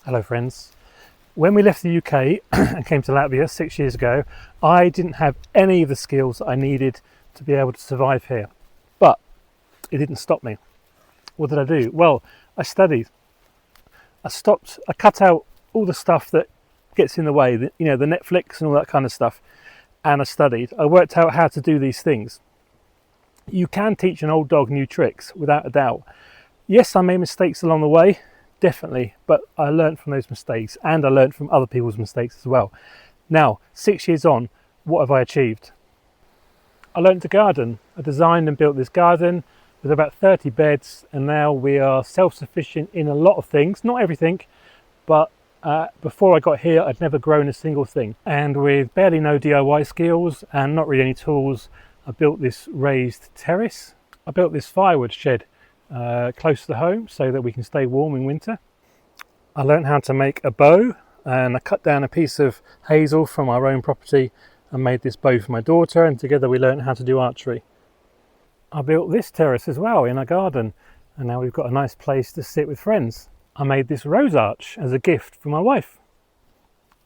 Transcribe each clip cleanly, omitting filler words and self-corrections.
Hello friends. When we left the UK and came to Latvia 6 years ago, I didn't have any of the skills I needed to be able to survive here. But it didn't stop me. What did I do? Well, I studied. I cut out all the stuff that gets in the way, the Netflix and all that kind of stuff. And I studied. I worked out how to do these things. You can teach an old dog new tricks, without a doubt. Yes, I made mistakes along the way. Definitely, but I learned from those mistakes and I learned from other people's mistakes as well. Now, 6 years on, what have I achieved? I learned to garden. I designed and built this garden with about 30 beds, and now we are self-sufficient in a lot of things, not everything, but before I got here, I'd never grown a single thing. And with barely no DIY skills and not really any tools, I built this raised terrace. I built this firewood shed close to home so that we can stay warm in winter. I learned how to make a bow, and I cut down a piece of hazel from our own property and made this bow for my daughter, and together we learned how to do archery. I built this terrace as well in our garden, and now we've got a nice place to sit with friends. I made this rose arch as a gift for my wife.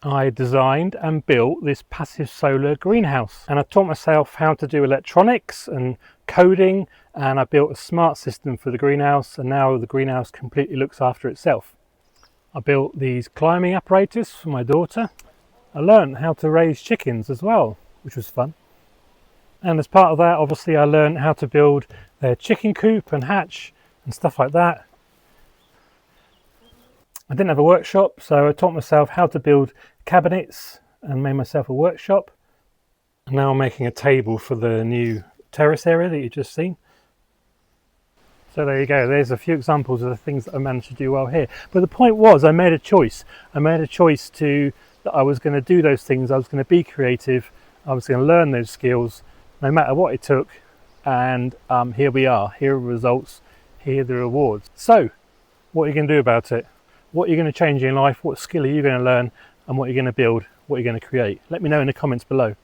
I designed and built this passive solar greenhouse, and I taught myself how to do electronics and coding, and I built a smart system for the greenhouse, and now the greenhouse completely looks after itself. I built these climbing apparatus for my daughter. I learned how to raise chickens as well, which was fun. And as part of that, obviously, I learned how to build their chicken coop and hatch and stuff like that. I didn't have a workshop, so I taught myself how to build cabinets and made myself a workshop. And now I'm making a table for the new terrace area that you've just seen. So there you go, there's a few examples of the things that I managed to do well here. But the point was, I made a choice. I made a choice that I was going to do those things, I was going to be creative, I was going to learn those skills, no matter what it took. And here we are, here are the results, here are the rewards. So, what are you going to do about it? What are you going to change in life? What skill are you going to learn? And what are you going to build? What are you going to create? Let me know in the comments below.